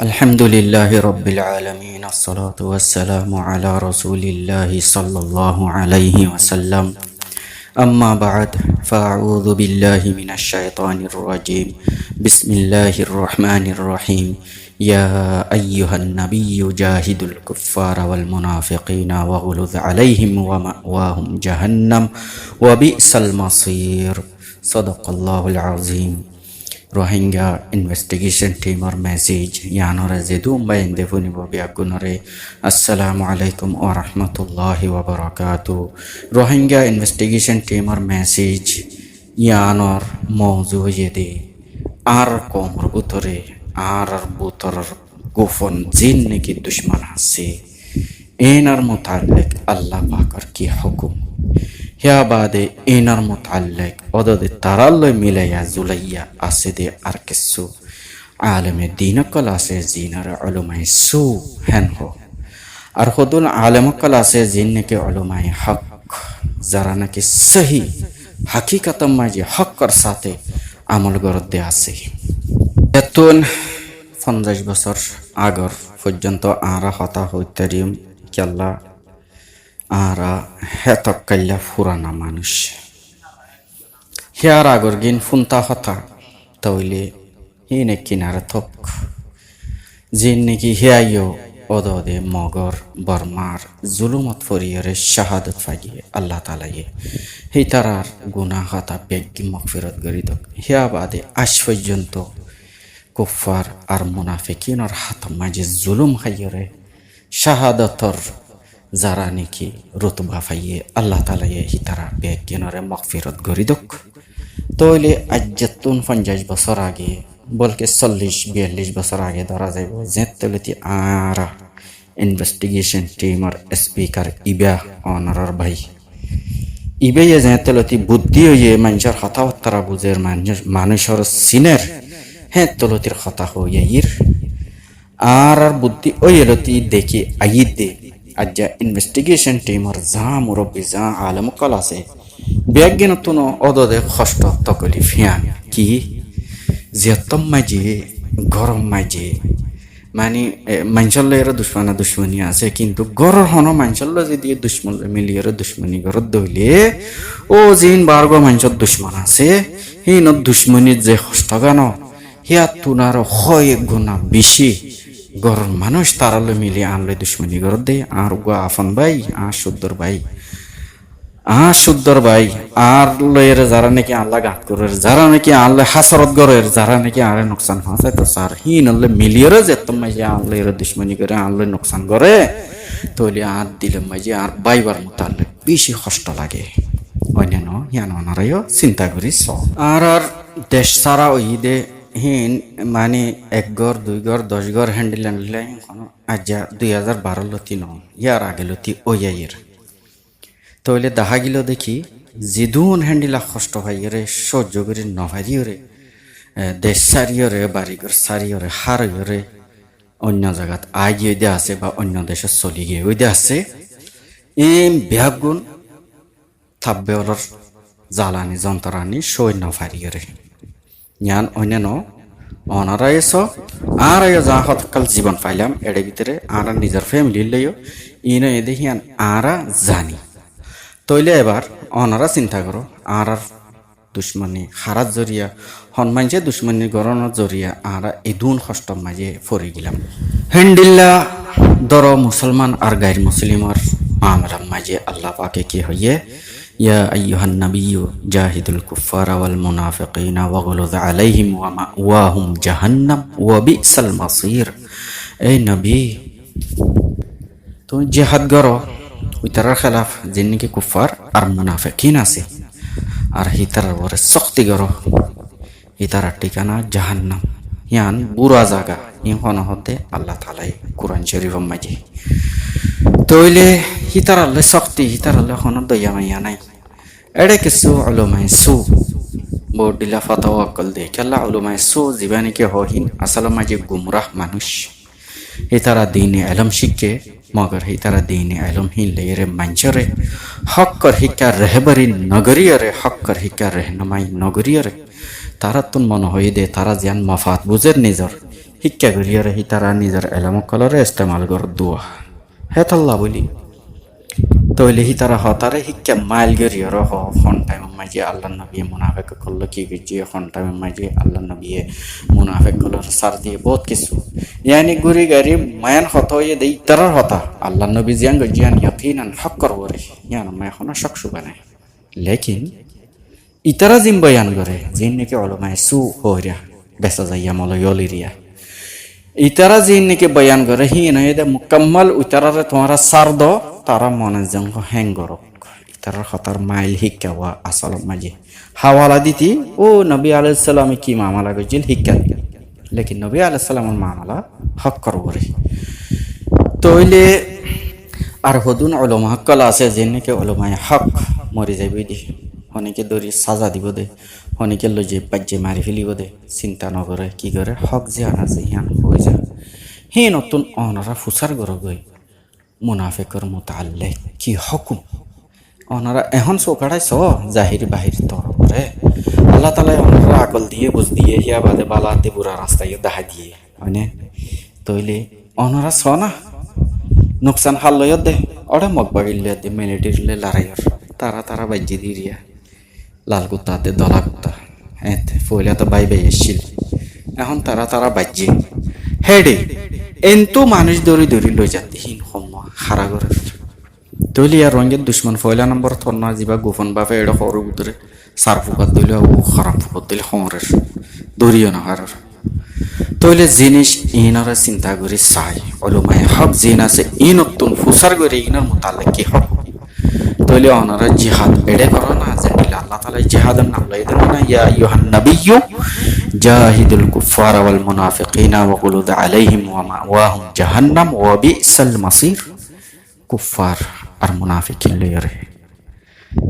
الحمد لله رب العالمين الصلاة والسلام على رسول الله صلى الله عليه وسلم أما بعد فأعوذ بالله من الشيطان الرجيم بسم الله الرحمن الرحيم يا أيها النبي جاهد الكفار والمنافقين واغلظ عليهم ومأواهم جهنم وبئس المصير صدق الله العظيم Rohingya investigation টিমর message ইয়ানরে যেদুম বাইন্দে ফুনিব বিয়াগুনরে আসসালামু আলাইকুম ওয়া রাহমাতুল্লাহি ওয়া বারাকাতু রোহিঙ্গা ইনভেস্টিগেশন টিমর মেসেজ ইয়ানর মওজু যেদে আর কোমর উতরে আর বুতর গোফন জিন নাকি দুশ্মন আছে এনার মুতাল্লিক আল্লাহ পাকের কি হুকুম হিয়া বাদে এনার মুতাল্লিক অদদে তারাল্লয় মিলাইয়া জুলাইয়া আছে দে আর কিছু আলেমে দিনকল আছে জিনার উলামায়ে সু হেন হো আর হদুল আলেমকল আছে জিন নাকি উলামায়ে হক যারা নাকি সহি হাকিকাতম মাঝে হকর সাথে আমল করতে আছে এতন 50 বছর আগর পর্যন্ত আরা হতা হইতারিম কেল্লা আরা হেতক কাল্লা ফুরানা মানুষ হিয়ার আগর গিন ফুনতা হতা তইলে হিনে কিনারে থক জিন নাকি হিয়াইও অদদে মগর বর্মার জুলুমত ফরিয়রে শাহাদত ফাগিয়ে আল্লাহ তালাইয়ে হি তারার গুনাহ হতা বেগি মগফিরত গরিদ হিয়া বাদে আজ পর্যন্ত কুফার আর মুনাফিকিনর হাত মাঝে জুলুম খাইয়রে শাহাদতর যারা নাকি রুতবা ফাইয়ে আল্লাহ তালাইয়ে হি তারা বেগিনরে মগফিরত গরিদক তইলে আজ্জাতুন 50 বছর আগে বলকে 40-42 বছর আগে ধরা যাইব যেতলতি আরা ইনভেস্টিগেশন টিমর স্পিকার ইবা অনারর ভাই ইবেয়ে যেতলতি বুদ্ধি হইয়ে মানুষের হতাহত্তরা বুঝের মানুষের সিনের হ্যাঁ তলতির হতা হইয়ে ইর আর বুদ্ধি ওইলতি দেখি আইদ দে আজ্জা ইনভেস্টিগেশন টিমর যা মুরব্বী যা আলম কল আছে বেগিন তুন অদদে কষ্ট তকলি ফিয়ান কি জিয়তম মাঝে গরম মাঝে মানে মানুষের দুশ্মনী আছে কিন্তু গরর হন মানুষের যদি দুশ্মন মিলিয়ে দুশ্মনী গরত দইলে ও জিন বার্গ মানুষের দুশ্মন আছে হিন দুশ্মনীর যে কষ্ট গান হিয়া তুনার হয় গুণা বেশি গরর মানুষ তারালে মিলিয়ে আনলে দুশ্মনী গরত দে আর গো আফন ভাই আর শুদ্ধর ভাই আর লয়ের যারা নাকি আল্লাহ গাত করে যারা নাকি আল্লাহ হাসরত গরের যারা নাকি আরে নোকসান ফাঁসে তো স্যার হিন আল্লাহ মিলিয়ে যেতাম মাঝে আল্লাহর দুশ্মনী করে আল্লাহ নোকসান করে তৈলে আর দিলাম মাঝে আর বাইবার মতো আল্লাহ বেশি কষ্ট লাগে অন্যান্য হিয়ান অনারাইও চিন্তা করি আর দেশ সারা ওই দে হিন মানে 1 ঘর 2 ঘর 10 ঘর হ্যান্ডেল আজ্জা 2012 লতি ন ইয়ার আগে লতি ওইয়ের তইলে দেখা গেল দেখি জিদুন হ্যান্ডিলা কষ্ট ভাইরে সহ্য করে নভারিয়রে দেশ সারিয়রে বাড়িঘর সারিয়রে হারিয়রে অন্য জায়গাত আগিয়ে দিয়ে আছে বা অন্য দেশে চলি গিয়ে ওই দিয়ে আছে এই ব্যাগুন থাকবে ওর জ্বালানি যন্ত্রানি সই নভারিয়রে জ্ঞান অন্যান্য অনারাই আর যা হতকাল জীবন পাইলাম এর ভিতরে আর নিজের ফ্যামিলি লইও ইনো এ দেখি আরা জানি তইলে এবার অনারা চিন্তা করো আর দুশ্মনী হারাত জরিয়া হনমানছে দুশ্মনী গরণের জরিয়া আর এদুন কষ্ট মাঝে ফরি গেলাম হেন্ডিল্লা দর মুসলমান আর গাইর মুসলিমর আমরার মাঝে আল্লাহ পাকে কি হইয়ে ইয়া আইয়ুহান নাবিয়্যু জাহিদুল কুফারা ওয়াল মুনাফিকিনা ওয়াগলুয আলাইহিম ওয়া মাওয়াহুম জাহান্নাম ওয়া বিসাল মাসির এই নবী তুমি জিহাদ করো ইতারার খেলাফ যিনি নাকি কুফার আর মুনাফিকিন আছে আর হিতারার বরে শক্তি করো হিতারার ঠিকানা জাহান্নাম ইয়ান বুড়া জায়গা ইহন হতে আল্লাহ তালাই কোরআন শরীফ মাঝে তইলে হিতারালে শক্তি হিতারালে এখন দয়া মাইয়া নাই এড়ে কিছু উলামায়ে সু বডিলা ফাতাওয়া অকল দে কেলা উলামায়ে সু জীবানিকে হহিন আসলে মাঝে গুমরাহ মানুষ হিতারা দিনে এলম শিখে মগর হিতারা দিনে এলম হিলেরে মাঞ্চরে হক্কর হিকার রেহবরি নগরিয়রে হক্কর হিকার রেহনমাই নগরিয়রে তারা তুন মনে হয়ে দে তারা যেন মফাত বুঝের নিজর শিক্ষা করিয়ারে হি তারা নিজের এলামকলরে ইস্তেমাল কর দোয়া হে তাল্লা বলি তইলে হি তারা হতারে শিক্ষা মাইল গরিয়র হন টাইম মাঝে আল্লাহ নবী মুনাফেক করলো কি গিয়ে হন টাইম মাঝে আল্লাহ নবী মুনাফেক গুলোর সার দিয়ে বহুত কিছু ইয়ানি গুরি গাড়ি মায়ান হত হয়ে দেই তারার হতা আল্লাহ নবী জিয়ান গজিয়ান ইয়াকিনান হক করব রে ইয়ান মা এখন শক সুবানায় লেকিন ইতারা জিম বয়ান করে জিন নাকি অলমায় সু হইরা বেসা যাইয়া মলো ইলিরিয়া ইতারা জিন নাকি বয়ান করে হি নয় দে মুকাম্মাল ইতারারে তোমারা সার দ তারা মনে জঙ্গ হ্যাং করক ইতারার হতার মাইল হিক্কাওয়া আসল মাঝে হাওয়ালা দিতি ও নবী আলাইহিস সালামে কি মামলা গজিল হিক্কা লেকিন নবী আলাইহিস সালামের মামলা হক করব রে তইলে আর হদুন উলামা হকল আছে জিন নাকি উলামায়ে হক মরি যাইবে দি অনেকে দরি সাজা দিব দে অনেকে লজে পাজ্যে মারি ফেলিব দে চিন্তা নকরে কি করে হক যে আনা যে হিয়ান হয়ে যায় হে নতুন অনারা ফুসার গর গই মুনাফিকর মুতাআল্লিক কি হুকুম অনারা এখন চৌকাড়াই চ জাহির বাহির তর করে আল্লাহ তাআলা অনারা আকল দিয়ে বুঝ দিয়ে হিয়া বাদে বালাতে বুড়া রাস্তায় দেখা দিয়ে মানে তইলে অনারা ছ না নুকসান হাল লয় দে ওরা মগবাগিল দে মিলিটারিলে লড়াইয়র তারা বাজ্যে দিরিয়া লাল কুত্তাতে দলা কুত্তা হ্যাঁ ফইলা তো বাইবে এসছিল এখন তারা বাজ্যে হেডে এন্তু মানুষ দৌড়ি লই যাতে হীন সম হারা করে তৈলি আর রঙের দুশ্মন ফয়লা নম্বর থন্না যা গোপন বাপে এটা সরু ভিতরে সার ফুকাত দিলে ও খারাপ ফুকাত দিলে সমরের দৌড়িও না হারার তৈলে জিনিস ইনারা চিন্তা করে চাই অলমায় হক জিন আছে ই নতুন ফুসার করে ইনার মোতালেক কি হক তৈলে অনারা জিহাদ এড়ে করো না যে আল্লাহ তাআলা জিহাদের নাম লই দেন না ইয়া আইয়ুহান নাবিয়্যু জাহিদুল কুফার ওয়াল মুনাফিকিনা ওয়াকুলুদ আলাইহিম ওয়া মাওয়াহুম জাহান্নাম ওয়া বিসাল মাসির কুফার আর মুনাফিকিন লইরে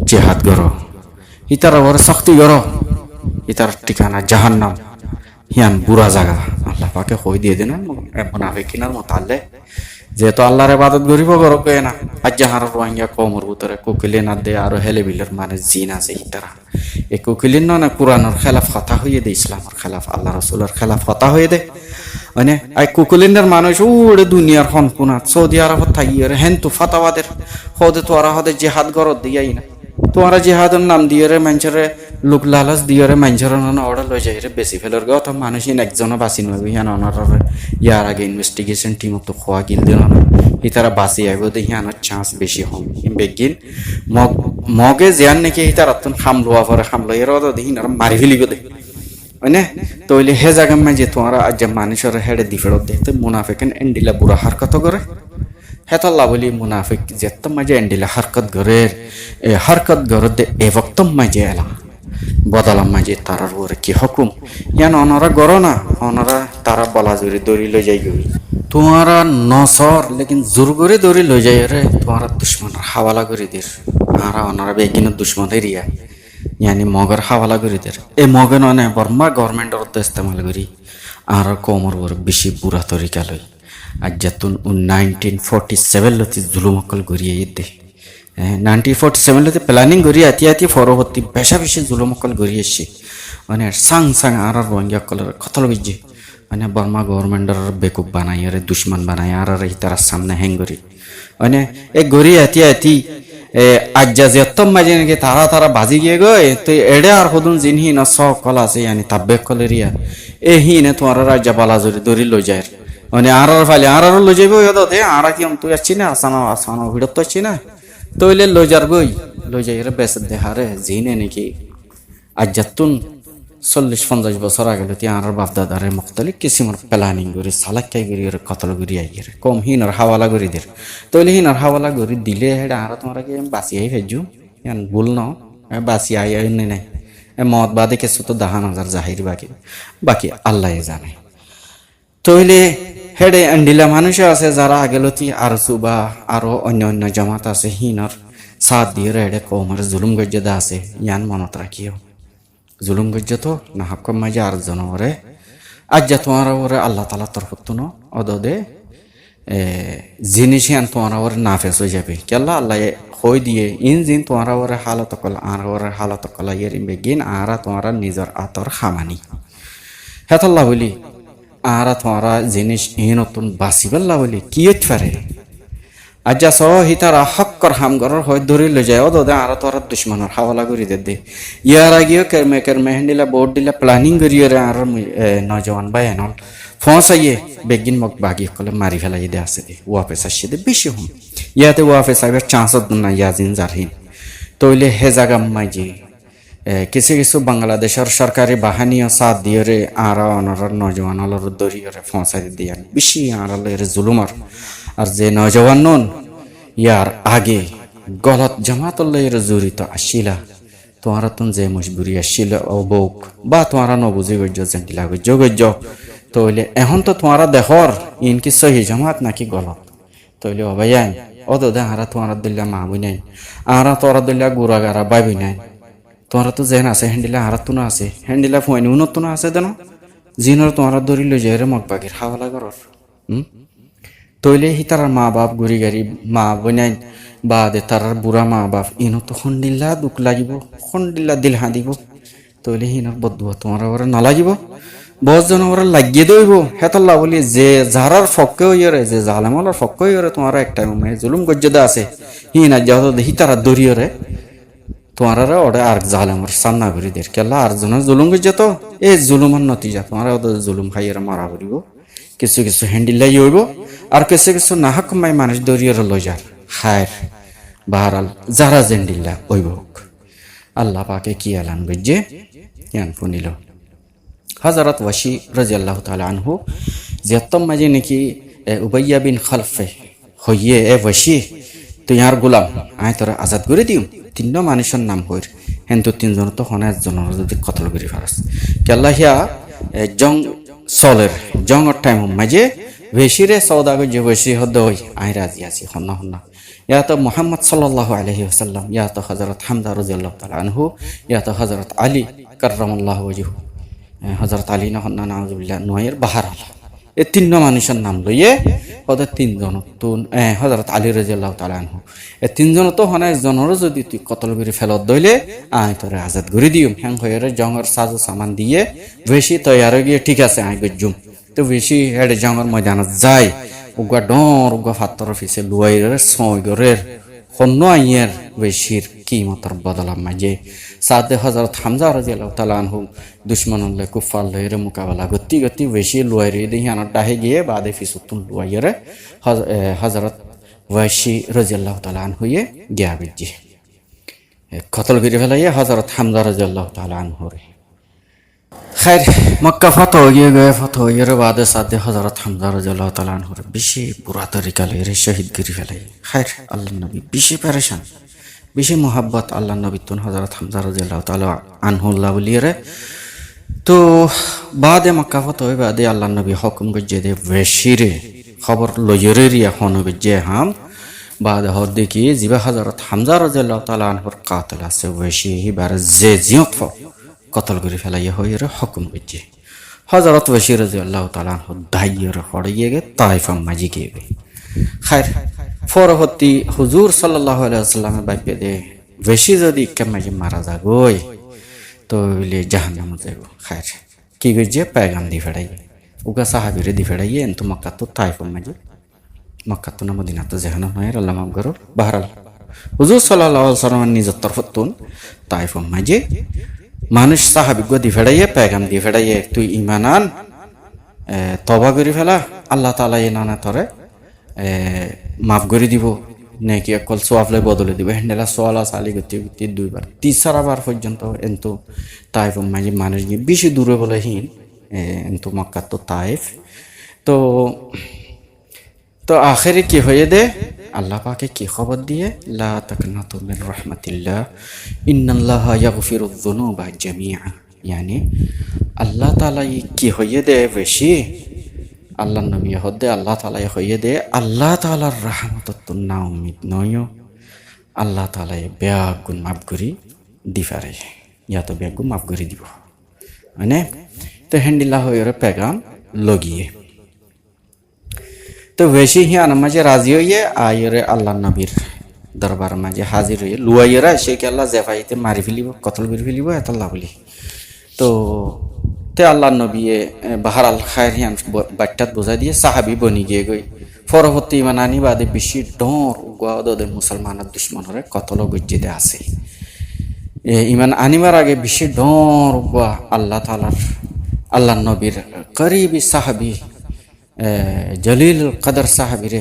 জিহাদ করো ইতারা ওর শক্তি করো ইতার ঠিকানা জাহান্নাম হিয়ান বুড়া জায়গা আল্লাহ পাকে কই দিয়ে দেন মুনাফিকিনার মোতালে যেহেতু আল্লাহর ইবাদত গরিব করো কয় না আজ যাহার রোহিঙ্গা কমর ভিতরে কোকিলে না দে আরো হেলে বিলের মানে জিন আছে ইতারা এই কোকিলিন না কুরআনের খেলাফ কথা হয়ে দে ইসলামের খেলাফ আল্লাহ রাসূলের খেলাফ কথা হয়ে দে মানে আই কোকিলিনের মানুষ উড়ে দুনিয়ার হন কোনা সৌদি আরবত থাইয়ে হেন তো ফাতাওয়াদের হদে তো আর হদে জিহাদ গরত দিয়াই না তোমারা জিহাদের নাম দিয়ে রে মানুষের লোক লালাস দিয়ে রে মানুষের অর্ডার লই যায় রে বেশি ফেলার গা তো মানুষই একজনও বাঁচি নয় হিয়ান অনার ইয়ার আগে ইনভেস্টিগেশন টিম তো খোয়া গিল দিল না ইতারা বাঁচি আইব দে হিয়ানোর চান্স বেশি হম বেগিন মগে জিয়ান নাকি ইতার আত্মন খামলোয়া পরে খামলো এর দেখি না মারি ফেলিব দে মানে তইলে হে জায়গা মাঝে তোমারা আজ মানুষের হেডে দি ফেরত দেখতে মুনাফিকেন এন্ডিলা বুড়া হারকত করে হেতাল্লা বলি মুনাফিক যেত মাঝে এন্ডিলা হারকত গরের এ হারকত গর দে এ বক্ত মাঝে এলাম বদলাম মাঝে তারার ওরে কি হুকুম ইয়ান অনরা গরো না অনরা তারা বলা জুড়ে দড়ি লই যাই গই তোমারা নসর লেকিন জোর করে দড়ি লই যাই রে তোমারা দুশ্মনের হাওয়ালা করে দের আরা অনরা বেকিন দুশ্মনের ইয়া ইয়ানি মগর হাওয়ালা করে দের এ মগে ননে বর্মা গভর্নমেন্টের অর্থ ইস্তেমাল করি আর কোমর ওর বেশি বুড়া তরিকা লই আজ যাতুন 1947 লতি জুলুমকল গড়িয়ে দে 1947 লতি প্ল্যানিং গড়িয়ে আতি পরবর্তী বেশি জুলুমকল গড়িয়েছে মানে সাং আর রোহিঙ্গা কলর কতল গিয়ে মানে বর্মা গভর্নমেন্টের বেকুব বানাই রে দুশ্মন বানাই আর তার সামনে হ্যাং করি মানে এ গড়িয়ে আতি আজ যত মাঝে নাকি তারা বাজি গিয়ে গই তো এড়ে আর হদুন জিনহি না সকল আছে ইয়ানি তাব্বে কলেরিয়া এ হি নে তোমার রাজ্য বালা দড়ি লই যায় মানে আর ফালে আর লই যাইব দে আর কি তুই আসছি না আসানো ভিড়ত তো আসছি না তইলে লই যার গই লই যাই রে বেশ দেহারে জিনে নাকি আজ যাতুন 40-50 বছর আগে লতি আর বাপ দাদারে মুখতালিফ কিসিমর প্ল্যানিং করি সালাক্কাই করি কতল করি আইরে কম হিনর হাওয়ালা করি দের তইলে হিনর হাওয়ালা করি দিলে হেডা আর তোমার কি বাসি আই ফেজু ইয়ান ভুল ন বাসি আই নাই মদ বাদে কিছু তো 10,000 জাহির বাকি আল্লাহ জানে তইলে হেডে আন্ডিলা মানুষ আছে যারা আগেলতি আর সুবা আরো অন্য জামাত আছে হিনর সাথ দিয়ে হেডে কমর জুলুম গজ্জা আছে ইয়ান মনত রাখিও জুলুম গজ্জা তো না হকম মাঝে আর জনরে আজ যা তোমার ওরে আল্লাহ তাআলা তরফত ন অদদে জিনিস আন তোমার ওর নাফেস হয়ে যাবে কেলা আল্লাহ হই দিয়ে ইন জিন তোমার ওরে হালত কল আর ওরে হালত কলা ইয়ের বেগিন আরা তোমার নিজের আতর খামানি হেতল্লা বলি আরা তোমার জিনিস ই নতুন বাঁচিবেল্লা বলি কি পারে আজ্জা সহ হিতারা হক্কর হামগরের হয় ধরে লৈ যায় ও দে আর তোর দুশ্মনের হাওয়ালা করি দে ইয়ার আগেও কেরমে হেন্ডিলা বোর্ড দিলা প্ল্যানিং করিয়ে আর নজওয়ান বাই এনল ফসাইয়ে বেগিন মগ বাগি কলে মারি ফেলাই দে আছে দে ওয়াফেস আসছে দে বেশি হম ইয়াতে ওয়াফেস আইবার চান্স না ইয়াজিন জারহিন তইলে হে জাগা মাইজি কিছু কিছু বাংলাদেশের সরকারি বাহিনীও সাথ দিয়ে রে আর অনর নজওয়ান অলর দরিয়ে ফসাই দিয়ে বেশি আর জুলুমার আর যে নজওয়ান নন ইয়ার আগে গলত জামাতল্লাহের জড়িত আসিলা তোমার তুন যে মজবুরি আসছিল অবৌক বা তোমারা নবুঝি গজ্য জেন্টিলা গজ্য গজ্য তইলে এখন তো তোমারা দেখর ইনকি সহি জামাত নাকি গলত তইলে অবাইয়ান অত দে আরা তোমার দিল্লা মা বই নাই আরা তোরা দিল্লা গুড়া গারা বাই বই নাই তোমার তো যেন আছে হ্যান্ডিলা আরা তুনা আছে হ্যান্ডিলা ফুয়াইনি উন্নত না আছে দেন জিনর তোমার দরি লই যায় রে মগ বাগির হাওয়ালা করর তইলে হি তার মা বাপ গুড়ি গাড়ি মা বইনাই বা দে তার বুড়া মা বাপ ইনো তো খন্ডিল্লা দুঃখ লাগিব খন্ডিল্লা দিল হাঁদিব তইলে হিনর বদুয়া তোমার ওরা নালাগিব বস জন ওরা লাগিয়ে দইব হেতল্লা বলি যে যারার ফক্কে হইরে যে জালেমলার ফক্কে হইরে তোমার একটা জুলুম গজ্জদা আছে হি না যত হি তারা দরিয়রে তোমার ওরে আর জালেমর সামনা করি দের কেলা আর জন জুলুম গজ্জ তো এই জুলুমের নতিজা তোমার ওদের জুলুম খাইয়ের মারা করিব কিছু কিছু হ্যান্ডিল্লাই হইব আর কিছু কিছু নাহক মাই মানুষ দরিয়র লজার হায় বাহারাল যারা জেন্ডিল্লা ওইব আল্লাহ পাকে কি আলান গজ্জে ইয়ান ফুনিল হযরত ওয়াসি রাদিয়াল্লাহু তাআলা আনহু যেতম মাঝে নাকি উবাইয়া বিন খালফে হইয়ে এ ওয়াসি তুই আর গোলাম আয় তোরা আজাদ করে দিও তিন মানুষের নাম হইর হেন্তু তিনজন তো হনে একজনের যদি কতল করি ফারাস কেল্লাহিয়া জং সলের জংর টাইম মাঝে বেশিরে সৌদাগর যে বেশি হদ হই আই রাজি আছি হন্না হন্না ইয়া তো মুহাম্মদ সাল্লাল্লাহু আলাইহি ওয়াসাল্লাম ইয়া তো হযরত হামজা রাদিয়াল্লাহু তাআলা আনহু ইয়া তো হযরত আলী কাররামাল্লাহু ওয়াজহু হযরত আলী না হন্না নাউজুবিল্লাহ নয়ের বাহার এই তিন মানুষের নাম লইয়ে ওদের তিনজন তো হযরত আলী রাদিয়াল্লাহু তাআলা আনহু এই তিনজন তো হনে একজনের যদি তুই কতল করে ফেলত দইলে আয় তোরে আজাদ করে দিও হ্যাং হয়ে জঙ্গর সাজো সামান দিয়ে বেশি তৈয়ার গিয়ে ঠিক আছে আয় গজ্জুম তো বেশি হেডে জঙ্গর ময়দানত যায় উগা ডর উগা ফাত্তর ফিসে লুয়াইরের সয়গরের হন্য আইয়ের বেশির কিমতর বদলা মাঝে সাদে হযরত হামজা রাদিয়াল্লাহু তাআলা আনহু দুশমনুল্লাহ কুফার লইরে মোকাবেলা গতি গতি বেশি লুয়াইরে দিহানত ডাহে গিয়ে বাদে ফিসুতুন লুয়াইরে হযরত ওয়াসি রাদিয়াল্লাহু তাআলা আনহু এ গিয়া বিজি কতল করে ফেলাইয়া হযরত হামজা রাদিয়াল্লাহু তাআলা আনহু রে खैर मक्का फतह हो गए फतह हो बाद सादे हजरत हमजा रज़ियल्लाहु ताआला अन्हु बेশি बुरा तरीका ले शहीद गिरी फेलाई खैर अल्लाह नबी बेশি परेशान बेশি मोहब्बत अल्लाह नबी तुन हजरत हमजा रज़ियल्लाहु ताआला अन्हु रे तो बाद मक्का फतह हो बाद अल्लाह नबी हुक्म गजे दे वेशिरे खबर लयरे रिया होनो गजे हम बाद हर देखी जिबा हजरत हमजा रज़ियल्लाहु ताआला अन्हु कातिल আছে वेशी ही बार जे जियत কতল করে ফেলাইয়া হয়ে হুকুম করছে হযরত ওয়াসি রাদিয়াল্লাহু তাআলা আনহু দাইয়র পড়িয়ে গে তাইফ মাঝি গিয়ে খায়র পরবর্তী হুজুর সাল্লাল্লাহু আলাইহি ওয়াসাল্লামের বাইপে দে ওয়াসি যদি কেমাজি মারা যাগোই তো বলে জাহান্নামে যাব খায়র কি গজে पैगाम দি ফেড়াই উগা সাহাবীরে দি ফেড়াইয়ে এন্ত মক্কা তো তাইফ মাঝি মক্কা তো না মদিনা তো জাহান্নাম হয় আল্লাহ মাফ করো বহরহাল হুজুর সাল্লাল্লাহু আলাইহি ওয়াসাল্লামের নিজের তরফতুন তাইফ মাঝি মানুষ সাহাবিগো দি ফেড়াইয়ে पैगाम দি ফেড়াইয়ে তুই ঈমান আন তওবা করি ফেলা আল্লাহ তাআলা এনানা তরে মাফ করে দিব নেকি কল সওয়াবলে বদলে দিব হেন্ডেলা সোয়ালা সালি গতি গতি দুইবার তিসরাবার পর্যন্ত এন্ত তাইফ মাঝে মানুষ গিয়ে বেশি দূরে বলে হিন এন্ত মক্কা তো তাইফ তো তো আখেরে কি হয়ে দে আল্লাহ পাকে কি খবর দিয়ে লা তাকনাতু মিন রাহমাতিল্লাহ ইন্নাল্লাহা ইয়াগফিরুয যুনুবা জামিআ यानी আল্লাহ তাআলা কি হয়ে দে বেশি আল্লাহ নবী হদে আল্লাহ তাআলা হয়ে দে আল্লাহ তাআলার রহমত না উম্মিদ নয় আল্লাহ তাআলা বেয়াগুন মাফ করি দিফারে ইয়া তো বেয়াগুন মাফ করি দিব মানে তো হেন্ডিল্লাহ হয়ে पैगाम লগিয়ে তো বেশি হিয়ান মাঝে রাজি হইয়ে আইরে আল্লাহ নবীর দরবার মাঝে হাজির হইয়ে লুয়াইয়েরা শেখ আল্লাহ জেফাইতে মারি ফেলিব কতল করে ফেলিব এত লাভলি তো তে আল্লাহ নবী বাহার আল খায়ের হিয়ান বাট্টাত বোঝা দিয়ে সাহাবি বনি গিয়ে গই পরবর্তী ইমান আনি বাদে বেশি ডর উগাদের মুসলমানের দুশ্মনরে কতল গজ্জিতে আছে ইমান আনিবার আগে বেশি ডর উগা আল্লাহ তালার আল্লাহ নবীর করিবি সাহাবি জলিল কদর সাহাবিরে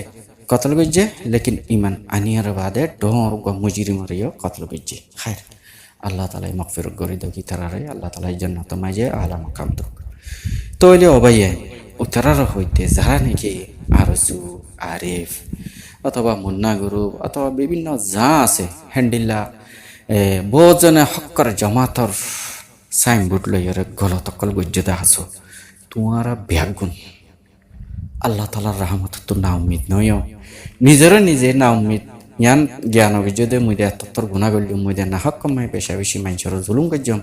কতল গজ্জে লেকিন ইমান আনিয়ার বাদে ডর উগা মুজিরি মরিও কতল গজ্জে খায়ের আল্লাহ তালাই মকফির গরি দকি তারারে আল্লাহ তালাই জন্নত মাঝে আলা মাকাম দক তৈলে অবাইয়ে উত্তরার হইতে যারা নাকি আরজু আরিফ অথবা মুন্না গুরু অথবা বিভিন্ন যা আছে হ্যান্ডিল্লা বহুজনে হক্কর জমাতর সাইনবোর্ড লইয়ারে গলতকল গজ্জদা আছো তোমারা ব্যাগুন আল্লাহ তালার রহমত তো না উম্মিদ নয় নিজেরও নিজে না উম্মিদ ইয়ান জ্ঞান অভিযোগে মুদে তত্তর গুণা করলি মুদে না হক কমাই পেশা বেশি মানুষের জুলুম গজ্জম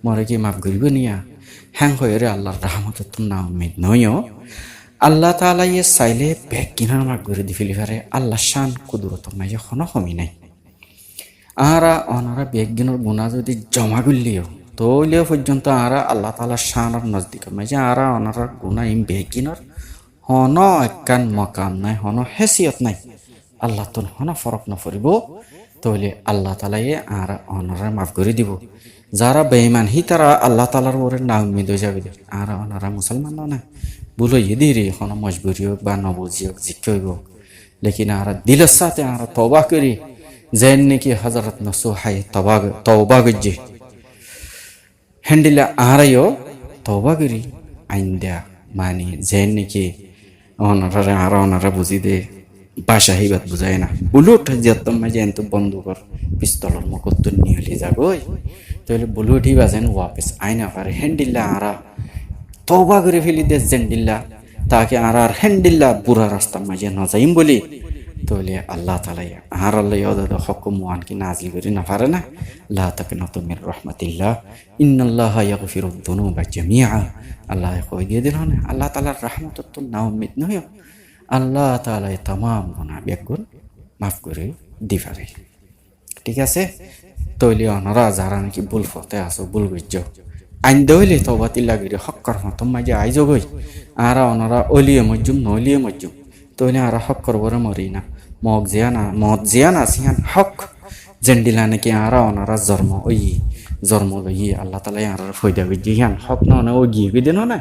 মরে কি মাফ করিব নিয়া হ্যাং হয়ে আল্লাহর রহমত তো না উম্মিদ নয় আল্লাহ তালা ইয়ে চাইলে বেগ কিনার মাফ করে দি ফেলি পারে আল্লাহ শান কুদুরত মাঝে কোনো কমি নাই আরা অনারা বেগ গিনোর গুণা যদি জমা করলিও তৈলেও পর্যন্ত আরা আল্লাহ তালা শানর নজদিক মাঝে আরা অনারা গুণা ইম বেগ গিনোর হন একান মকাম নাই হন হেসিয়ত নাই আল্লাহ তো হন ফরক নফরিব তৈলে আল্লাহ তালাইয়ে আর অনারা মাফ করে দিব যারা বেঈমান হি তারা আল্লাহ তালার ওরে না উম্মিদ হয়ে যাবে আর অনারা মুসলমান না বলো ইদি রে হন মজবুরি হোক বা নবুজি হোক জিজ্ঞ হইব লেকিন আর দিলের সাথে আর তবা করি যেন নাকি হজরত নসু হাই তবা গজ্জে হ্যান্ডিলা আরাইও তবা করি আইন দেয়া মানে যেন নাকি অনারা আর অনারা বুঝি দে বাসা হিবাত বুঝায় না বুলুট যেতম মাঝে এত বন্দুকর পিস্তলর মকত্ত নিয়ে হলি যাগই তাহলে বুলুট হিবা যেন ওয়াপিস আইনা পারে হ্যান্ডিল্লা আরা তবা করে ফেলি দে জেন্ডিল্লা তাকে আর হ্যান্ডিল্লা বুড়া রাস্তার মাঝে ন যাইম বলি তাহলে আল্লাহ তালাই আর আল্লাহ হকুম ওয়ান কি নাজিল করি না পারে না লা তাকনাতু মির রাহমাতিল্লাহ ইন্নাল্লাহা ইয়াগফিরুদ যুনুবা জামিআ আল্লাহ কই দিয়ে দিল না আল্লাহ তাআলার রহমত তো না উম্মিদ নয় আল্লাহ তাআলা तमाम গুনাহ বেগুন মাফ করে দি পারে ঠিক আছে তইলে অনরা যারা নাকি ভুল পথে আসো ভুল গজ্জ আইন দইলে তওবাতি লাগিরে হক্কর মতম মাঝে আইজো গই আর অনরা ওলিয়ে মজুম নলিয়ে মজুম তইলে আর হক্কর বরে মরি না মগ জিয়ানা সিয়ান হক জেন্ডিলা নাকি আর অনরা জন্ম লই আল্লাহ তাআলা আর ফয়দা গজিয়ান হক না ও গিয়ে দিন না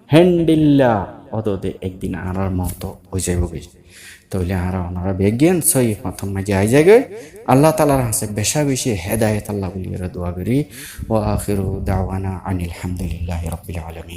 হ্যান্ডিল্লা অদে একদিন আর মতো হয়ে যাইব তাহলে আর ওনারা বেজ্ঞান সই প্রথম মাঝে আই যায় আল্লাহ তালার হাসে বেশা বেশি হেদায়ত আল্লাহ বলিয়ে দোয়া করি ও আখিরু দাওয়ানা আনিল হামদুলিল্লাহি রাব্বিল আলামিন।